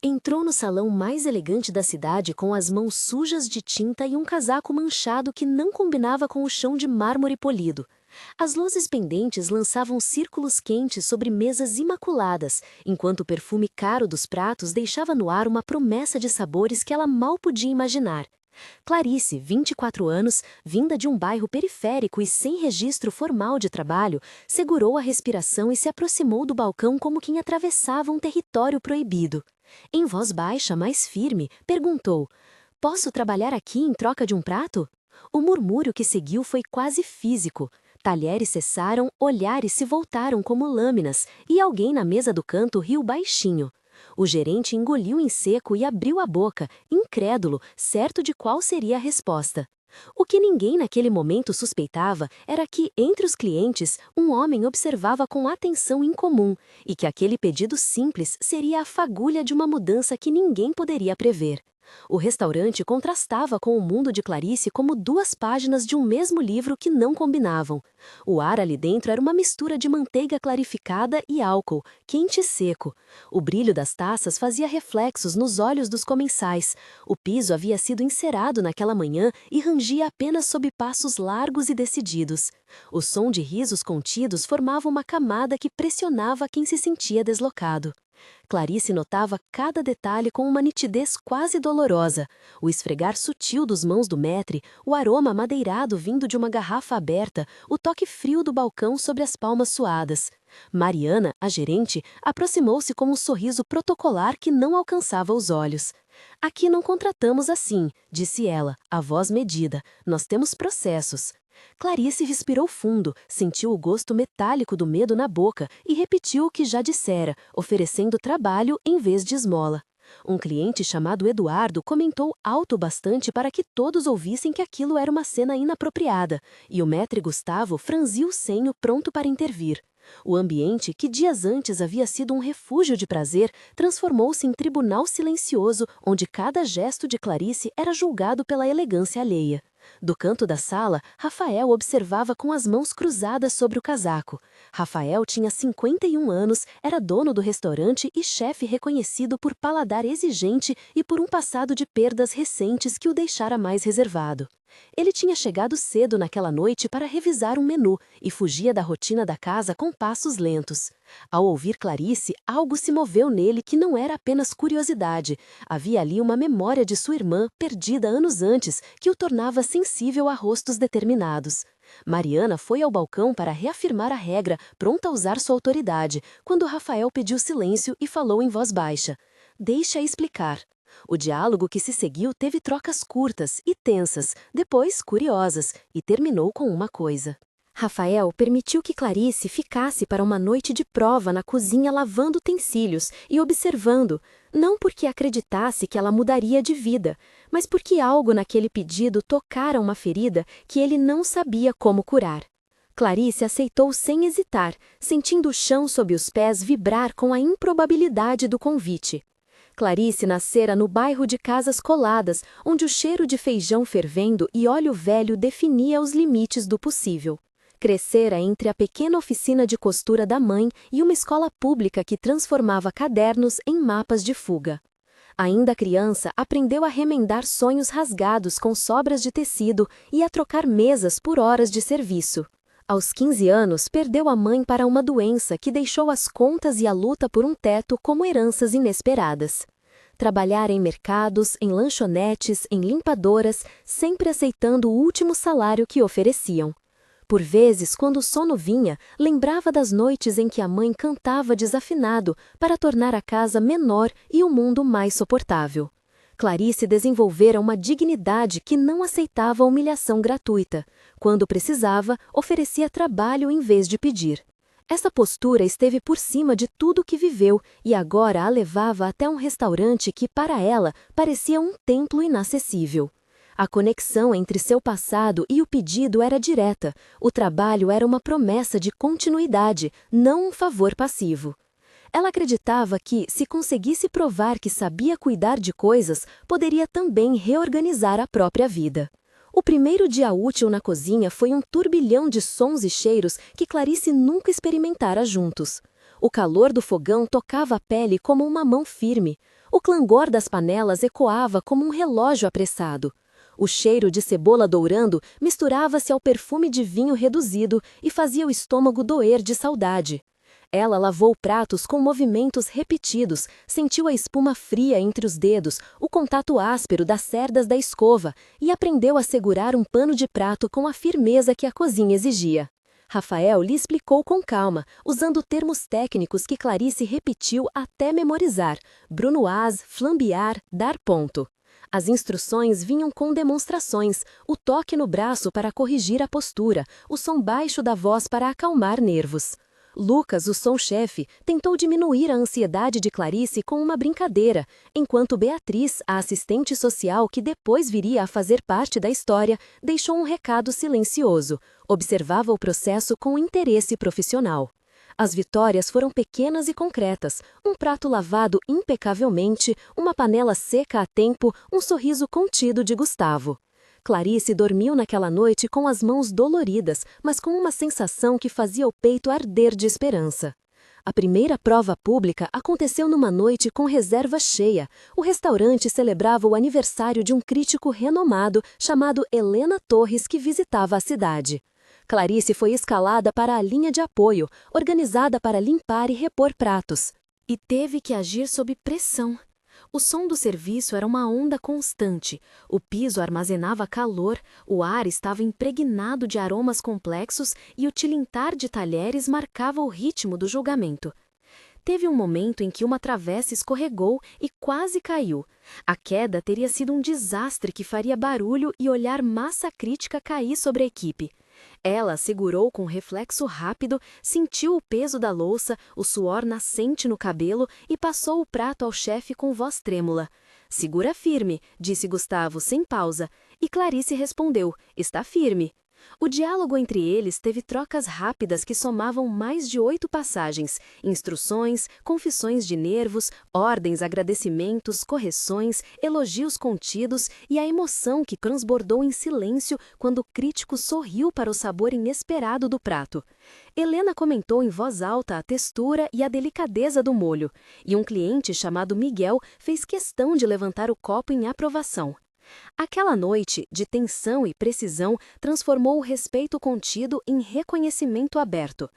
Entrou no salão mais elegante da cidade com as mãos sujas de tinta e um casaco manchado que não combinava com o chão de mármore polido. As luzes pendentes lançavam círculos quentes sobre mesas imaculadas, enquanto o perfume caro dos pratos deixava no ar uma promessa de sabores que ela mal podia imaginar. Clarice, 24 anos, vinda de um bairro periférico e sem registro formal de trabalho, segurou a respiração e se aproximou do balcão como quem atravessava um território proibido. Em voz baixa, mas firme, perguntou: "Posso trabalhar aqui em troca de um prato?" O murmúrio que seguiu foi quase físico. Talheres cessaram, olhares se voltaram como lâminas, e alguém na mesa do canto riu baixinho. O gerente engoliu em seco e abriu a boca, incrédulo, certo de qual seria a resposta. O que ninguém naquele momento suspeitava era que, entre os clientes, um homem observava com atenção incomum e que aquele pedido simples seria a fagulha de uma mudança que ninguém poderia prever. O restaurante contrastava com o mundo de Clarice como duas páginas de um mesmo livro que não combinavam. O ar ali dentro era uma mistura de manteiga clarificada e álcool, quente e seco. O brilho das taças fazia reflexos nos olhos dos comensais. O piso havia sido encerado naquela manhã e rangia apenas sob passos largos e decididos. O som de risos contidos formava uma camada que pressionava quem se sentia deslocado. Clarice notava cada detalhe com uma nitidez quase dolorosa. O esfregar sutil dos mãos do maître, o aroma madeirado vindo de uma garrafa aberta, o toque frio do balcão sobre as palmas suadas. Mariana, a gerente, aproximou-se com um sorriso protocolar que não alcançava os olhos. "Aqui não contratamos assim", disse ela, a voz medida. "Nós temos processos." Clarice respirou fundo, sentiu o gosto metálico do medo na boca e repetiu o que já dissera, oferecendo trabalho em vez de esmola. Um cliente chamado Eduardo comentou alto bastante para que todos ouvissem que aquilo era uma cena inapropriada, e o maître Gustavo franziu o senho pronto para intervir. O ambiente, que dias antes havia sido um refúgio de prazer, transformou-se em tribunal silencioso onde cada gesto de Clarice era julgado pela elegância alheia. Do canto da sala, Rafael observava com as mãos cruzadas sobre o casaco. Rafael tinha 51 anos, era dono do restaurante e chefe reconhecido por paladar exigente e por um passado de perdas recentes que o deixara mais reservado. Ele tinha chegado cedo naquela noite para revisar um menu e fugia da rotina da casa com passos lentos. Ao ouvir Clarice, algo se moveu nele que não era apenas curiosidade. Havia ali uma memória de sua irmã, perdida anos antes, que o tornava sensível a rostos determinados. Mariana foi ao balcão para reafirmar a regra, pronta a usar sua autoridade, quando Rafael pediu silêncio e falou em voz baixa: "Deixa explicar." O diálogo que se seguiu teve trocas curtas e tensas, depois curiosas, e terminou com uma coisa. Rafael permitiu que Clarice ficasse para uma noite de prova na cozinha lavando utensílios e observando, não porque acreditasse que ela mudaria de vida, mas porque algo naquele pedido tocara uma ferida que ele não sabia como curar. Clarice aceitou sem hesitar, sentindo o chão sob os pés vibrar com a improbabilidade do convite. Clarice nascera no bairro de casas coladas, onde o cheiro de feijão fervendo e óleo velho definia os limites do possível. Crescera entre a pequena oficina de costura da mãe e uma escola pública que transformava cadernos em mapas de fuga. Ainda criança, aprendeu a remendar sonhos rasgados com sobras de tecido e a trocar mesas por horas de serviço. Aos 15 anos, perdeu a mãe para uma doença que deixou as contas e a luta por um teto como heranças inesperadas. Trabalhar em mercados, em lanchonetes, em limpadoras, sempre aceitando o último salário que ofereciam. Por vezes, quando o sono vinha, lembrava das noites em que a mãe cantava desafinado para tornar a casa menor e o mundo mais suportável. Clarice desenvolvera uma dignidade que não aceitava humilhação gratuita. Quando precisava, oferecia trabalho em vez de pedir. Essa postura esteve por cima de tudo que viveu e agora a levava até um restaurante que, para ela, parecia um templo inacessível. A conexão entre seu passado e o pedido era direta. O trabalho era uma promessa de continuidade, não um favor passivo. Ela acreditava que, se conseguisse provar que sabia cuidar de coisas, poderia também reorganizar a própria vida. O primeiro dia útil na cozinha foi um turbilhão de sons e cheiros que Clarice nunca experimentara juntos. O calor do fogão tocava a pele como uma mão firme. O clangor das panelas ecoava como um relógio apressado. O cheiro de cebola dourando misturava-se ao perfume de vinho reduzido e fazia o estômago doer de saudade. Ela lavou pratos com movimentos repetidos, sentiu a espuma fria entre os dedos, o contato áspero das cerdas da escova e aprendeu a segurar um pano de prato com a firmeza que a cozinha exigia. Rafael lhe explicou com calma, usando termos técnicos que Clarice repetiu até memorizar: brunoise, flambear, dar ponto. As instruções vinham com demonstrações, o toque no braço para corrigir a postura, o som baixo da voz para acalmar nervos. Lucas, o som-chefe, tentou diminuir a ansiedade de Clarice com uma brincadeira, enquanto Beatriz, a assistente social que depois viria a fazer parte da história, deixou um recado silencioso, observava o processo com interesse profissional. As vitórias foram pequenas e concretas, um prato lavado impecavelmente, uma panela seca a tempo, um sorriso contido de Gustavo. Clarice dormiu naquela noite com as mãos doloridas, mas com uma sensação que fazia o peito arder de esperança. A primeira prova pública aconteceu numa noite com reserva cheia. O restaurante celebrava o aniversário de um crítico renomado chamado Helena Torres, que visitava a cidade. Clarice foi escalada para a linha de apoio, organizada para limpar e repor pratos. E teve que agir sob pressão. O som do serviço era uma onda constante, o piso armazenava calor, o ar estava impregnado de aromas complexos e o tilintar de talheres marcava o ritmo do julgamento. Teve um momento em que uma travessa escorregou e quase caiu. A queda teria sido um desastre que faria barulho e olhar massa crítica cair sobre a equipe. Ela segurou com reflexo rápido, sentiu o peso da louça, o suor nascente no cabelo e passou o prato ao chefe com voz trêmula. "Segura firme", disse Gustavo sem pausa, e Clarice respondeu: "Está firme". O diálogo entre eles teve trocas rápidas que somavam mais de 8 passagens, instruções, confissões de nervos, ordens, agradecimentos, correções, elogios contidos e a emoção que transbordou em silêncio quando o crítico sorriu para o sabor inesperado do prato. Helena comentou em voz alta a textura e a delicadeza do molho, e um cliente chamado Miguel fez questão de levantar o copo em aprovação. Aquela noite, de tensão e precisão, transformou o respeito contido em reconhecimento aberto.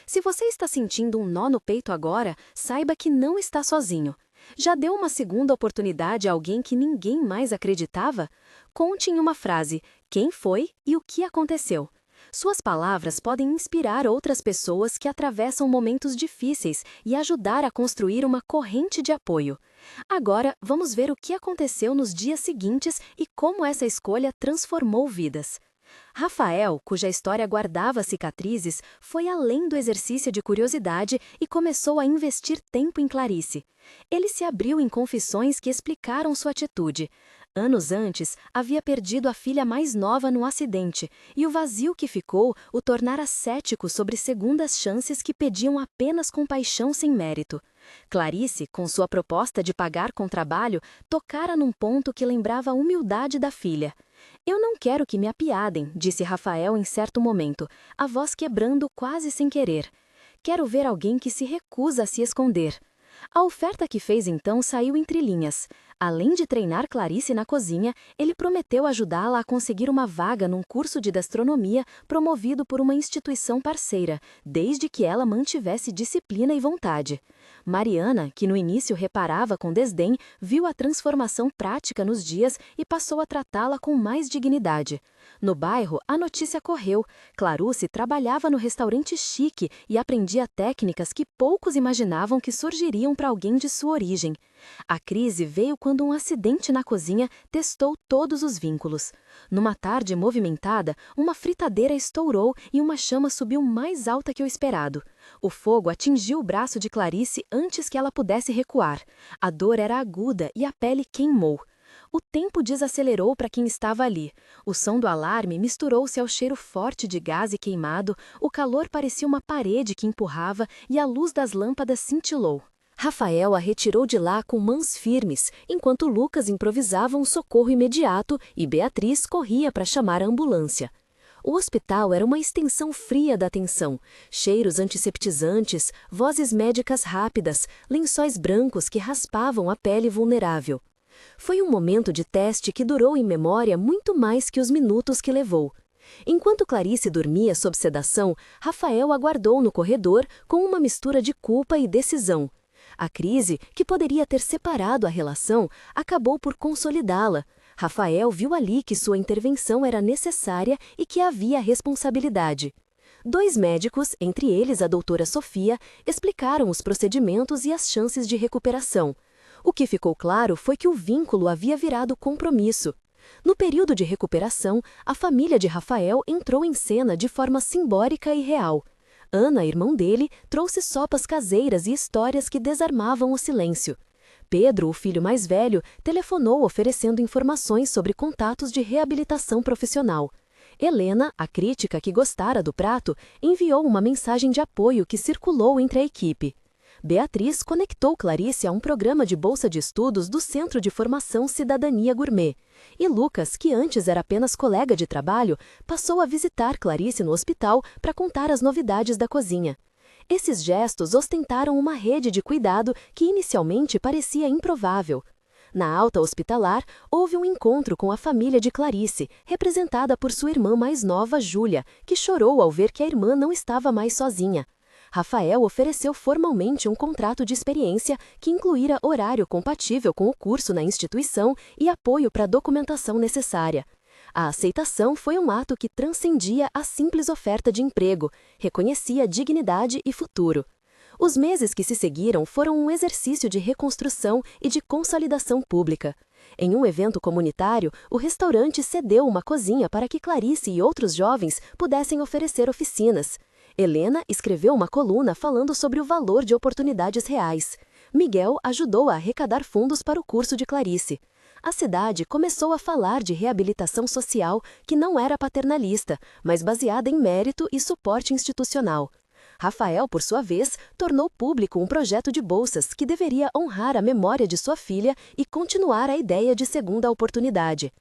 Se você está sentindo um nó no peito agora, saiba que não está sozinho. Já deu uma segunda oportunidade a alguém que ninguém mais acreditava? Conte em uma frase quem foi e o que aconteceu. Suas palavras podem inspirar outras pessoas que atravessam momentos difíceis e ajudar a construir uma corrente de apoio. Agora, vamos ver o que aconteceu nos dias seguintes e como essa escolha transformou vidas. Rafael, cuja história guardava cicatrizes, foi além do exercício de curiosidade e começou a investir tempo em Clarice. Ele se abriu em confissões que explicaram sua atitude. Anos antes, havia perdido a filha mais nova num acidente, e o vazio que ficou o tornara cético sobre segundas chances que pediam apenas compaixão sem mérito. Clarice, com sua proposta de pagar com trabalho, tocara num ponto que lembrava a humildade da filha. "Eu não quero que me apiadem", disse Rafael em certo momento, a voz quebrando quase sem querer. "Quero ver alguém que se recusa a se esconder." A oferta que fez então saiu entre linhas. Além de treinar Clarice na cozinha, ele prometeu ajudá-la a conseguir uma vaga num curso de gastronomia promovido por uma instituição parceira, desde que ela mantivesse disciplina e vontade. Mariana, que no início reparava com desdém, viu a transformação prática nos dias e passou a tratá-la com mais dignidade. No bairro, a notícia correu. Claruce trabalhava no restaurante chique e aprendia técnicas que poucos imaginavam que surgiriam para alguém de sua origem. A crise veio quando um acidente na cozinha testou todos os vínculos. Numa tarde movimentada, uma fritadeira estourou e uma chama subiu mais alta que o esperado. O fogo atingiu o braço de Clarice antes que ela pudesse recuar. A dor era aguda e a pele queimou. O tempo desacelerou para quem estava ali. O som do alarme misturou-se ao cheiro forte de gás e queimado, o calor parecia uma parede que empurrava e a luz das lâmpadas cintilou. Rafael a retirou de lá com mãos firmes, enquanto Lucas improvisava um socorro imediato e Beatriz corria para chamar a ambulância. O hospital era uma extensão fria da atenção, cheiros antisseptizantes, vozes médicas rápidas, lençóis brancos que raspavam a pele vulnerável. Foi um momento de teste que durou em memória muito mais que os minutos que levou. Enquanto Clarice dormia sob sedação, Rafael aguardou no corredor com uma mistura de culpa e decisão. A crise, que poderia ter separado a relação, acabou por consolidá-la. Rafael viu ali que sua intervenção era necessária e que havia responsabilidade. 2 médicos, entre eles a doutora Sofia, explicaram os procedimentos e as chances de recuperação. O que ficou claro foi que o vínculo havia virado compromisso. No período de recuperação, a família de Rafael entrou em cena de forma simbólica e real. Ana, irmão dele, trouxe sopas caseiras e histórias que desarmavam o silêncio. Pedro, o filho mais velho, telefonou oferecendo informações sobre contatos de reabilitação profissional. Helena, a crítica que gostara do prato, enviou uma mensagem de apoio que circulou entre a equipe. Beatriz conectou Clarice a um programa de bolsa de estudos do Centro de Formação Cidadania Gourmet. E Lucas, que antes era apenas colega de trabalho, passou a visitar Clarice no hospital para contar as novidades da cozinha. Esses gestos ostentaram uma rede de cuidado que inicialmente parecia improvável. Na alta hospitalar, houve um encontro com a família de Clarice, representada por sua irmã mais nova, Júlia, que chorou ao ver que a irmã não estava mais sozinha. Rafael ofereceu formalmente um contrato de experiência que incluíra horário compatível com o curso na instituição e apoio para a documentação necessária. A aceitação foi um ato que transcendia a simples oferta de emprego, reconhecia dignidade e futuro. Os meses que se seguiram foram um exercício de reconstrução e de consolidação pública. Em um evento comunitário, o restaurante cedeu uma cozinha para que Clarice e outros jovens pudessem oferecer oficinas. Helena escreveu uma coluna falando sobre o valor de oportunidades reais. Miguel ajudou a arrecadar fundos para o curso de Clarice. A cidade começou a falar de reabilitação social que não era paternalista, mas baseada em mérito e suporte institucional. Rafael, por sua vez, tornou público um projeto de bolsas que deveria honrar a memória de sua filha e continuar a ideia de segunda oportunidade.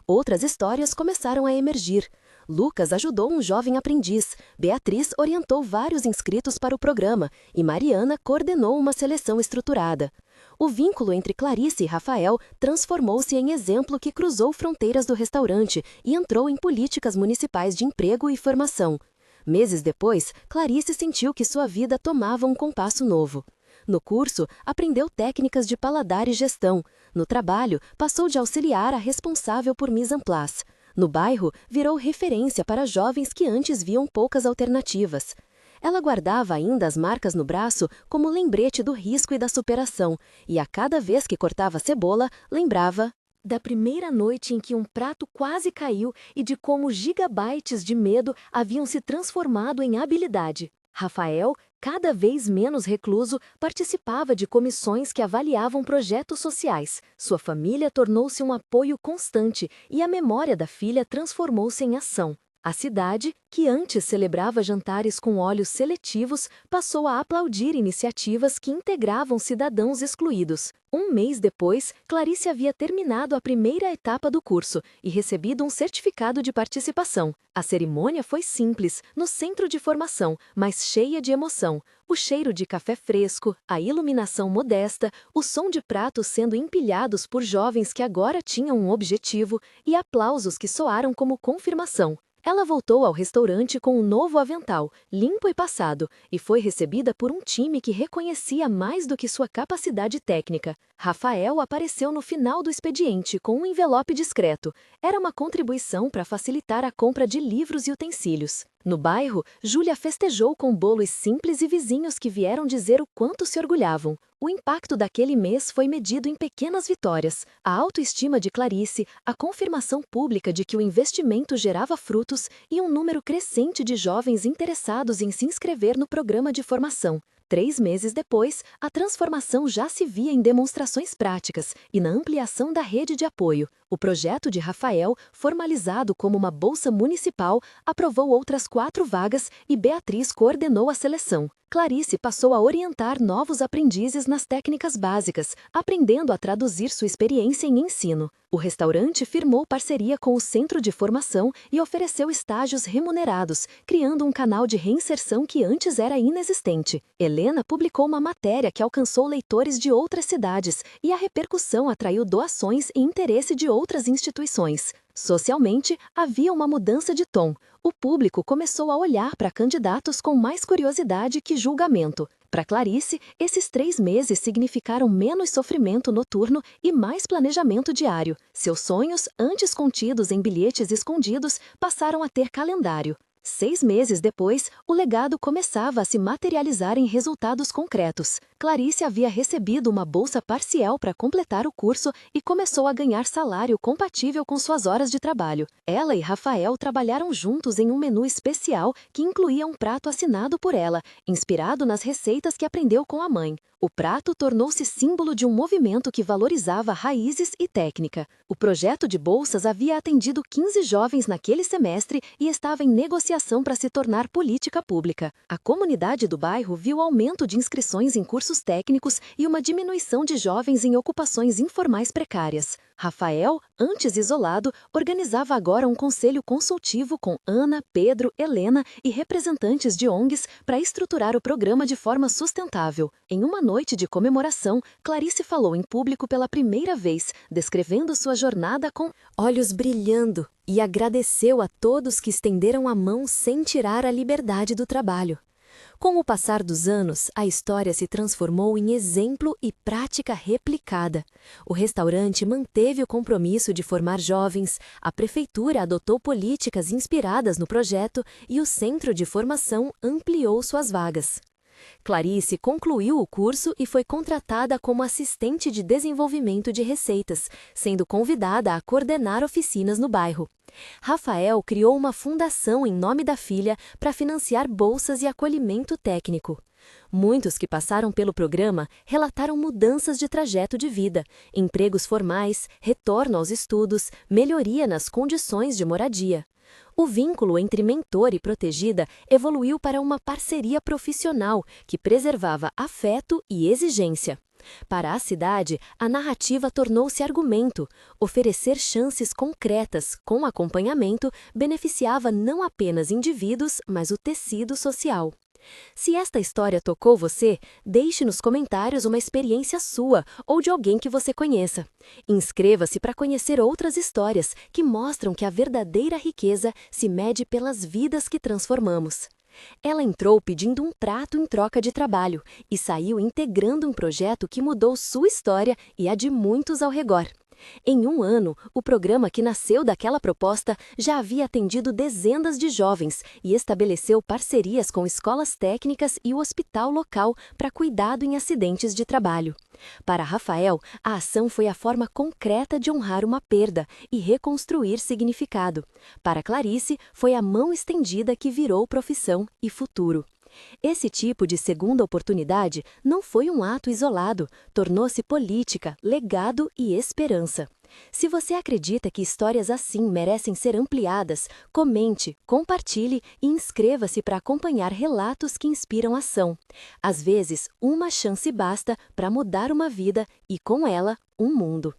Outras histórias começaram a emergir. Lucas ajudou um jovem aprendiz, Beatriz orientou vários inscritos para o programa e Mariana coordenou uma seleção estruturada. O vínculo entre Clarice e Rafael transformou-se em exemplo que cruzou fronteiras do restaurante e entrou em políticas municipais de emprego e formação. Meses depois, Clarice sentiu que sua vida tomava um compasso novo. No curso, aprendeu técnicas de paladar e gestão. No trabalho, passou de auxiliar a responsável por mise en place. No bairro, virou referência para jovens que antes viam poucas alternativas. Ela guardava ainda as marcas no braço como lembrete do risco e da superação, e a cada vez que cortava cebola, lembrava da primeira noite em que um prato quase caiu e de como gigabytes de medo haviam se transformado em habilidade. Rafael, cada vez menos recluso, participava de comissões que avaliavam projetos sociais. Sua família tornou-se um apoio constante e a memória da filha transformou-se em ação. A cidade, que antes celebrava jantares com óleos seletivos, passou a aplaudir iniciativas que integravam cidadãos excluídos. Um mês depois, Clarice havia terminado a primeira etapa do curso e recebido um certificado de participação. A cerimônia foi simples, no centro de formação, mas cheia de emoção. O cheiro de café fresco, a iluminação modesta, o som de pratos sendo empilhados por jovens que agora tinham um objetivo e aplausos que soaram como confirmação. Ela voltou ao restaurante com um novo avental, limpo e passado, e foi recebida por um time que reconhecia mais do que sua capacidade técnica. Rafael apareceu no final do expediente com um envelope discreto. Era uma contribuição para facilitar a compra de livros e utensílios. No bairro, Júlia festejou com bolos simples e vizinhos que vieram dizer o quanto se orgulhavam. O impacto daquele mês foi medido em pequenas vitórias, a autoestima de Clarice, a confirmação pública de que o investimento gerava frutos e um número crescente de jovens interessados em se inscrever no programa de formação. 3 meses depois, a transformação já se via em demonstrações práticas e na ampliação da rede de apoio. O projeto de Rafael, formalizado como uma bolsa municipal, aprovou outras 4 vagas e Beatriz coordenou a seleção. Clarice passou a orientar novos aprendizes nas técnicas básicas, aprendendo a traduzir sua experiência em ensino. O restaurante firmou parceria com o Centro de Formação e ofereceu estágios remunerados, criando um canal de reinserção que antes era inexistente. Helena publicou uma matéria que alcançou leitores de outras cidades e a repercussão atraiu doações e interesse de outras instituições. Socialmente, havia uma mudança de tom. O público começou a olhar para candidatos com mais curiosidade que julgamento. Para Clarice, esses 3 meses significaram menos sofrimento noturno e mais planejamento diário. Seus sonhos, antes contidos em bilhetes escondidos, passaram a ter calendário. 6 meses depois, o legado começava a se materializar em resultados concretos. Clarice havia recebido uma bolsa parcial para completar o curso e começou a ganhar salário compatível com suas horas de trabalho. Ela e Rafael trabalharam juntos em um menu especial que incluía um prato assinado por ela, inspirado nas receitas que aprendeu com a mãe. O prato tornou-se símbolo de um movimento que valorizava raízes e técnica. O projeto de bolsas havia atendido 15 jovens naquele semestre e estava em negociação para se tornar política pública. A comunidade do bairro viu aumento de inscrições em cursos técnicos e uma diminuição de jovens em ocupações informais precárias. Rafael, antes isolado, organizava agora um conselho consultivo com Ana, Pedro, Helena e representantes de ONGs para estruturar o programa de forma sustentável. Em uma noite de comemoração, Clarice falou em público pela primeira vez, descrevendo sua jornada com olhos brilhando, e agradeceu a todos que estenderam a mão sem tirar a liberdade do trabalho. Com o passar dos anos, a história se transformou em exemplo e prática replicada. O restaurante manteve o compromisso de formar jovens, a prefeitura adotou políticas inspiradas no projeto e o centro de formação ampliou suas vagas. Clarice concluiu o curso e foi contratada como assistente de desenvolvimento de receitas, sendo convidada a coordenar oficinas no bairro. Rafael criou uma fundação em nome da filha para financiar bolsas e acolhimento técnico. Muitos que passaram pelo programa relataram mudanças de trajeto de vida, empregos formais, retorno aos estudos, melhoria nas condições de moradia. O vínculo entre mentor e protegida evoluiu para uma parceria profissional que preservava afeto e exigência. Para a cidade, a narrativa tornou-se argumento. Oferecer chances concretas, com acompanhamento, beneficiava não apenas indivíduos, mas o tecido social. Se esta história tocou você, deixe nos comentários uma experiência sua ou de alguém que você conheça. Inscreva-se para conhecer outras histórias que mostram que a verdadeira riqueza se mede pelas vidas que transformamos. Ela entrou pedindo um prato em troca de trabalho e saiu integrando um projeto que mudou sua história e a de muitos ao redor. Em um ano, o programa que nasceu daquela proposta já havia atendido dezenas de jovens e estabeleceu parcerias com escolas técnicas e o hospital local para cuidado em acidentes de trabalho. Para Rafael, a ação foi a forma concreta de honrar uma perda e reconstruir significado. Para Clarice, foi a mão estendida que virou profissão e futuro. Esse tipo de segunda oportunidade não foi um ato isolado, tornou-se política, legado e esperança. Se você acredita que histórias assim merecem ser ampliadas, comente, compartilhe e inscreva-se para acompanhar relatos que inspiram ação. Às vezes, uma chance basta para mudar uma vida e, com ela, um mundo.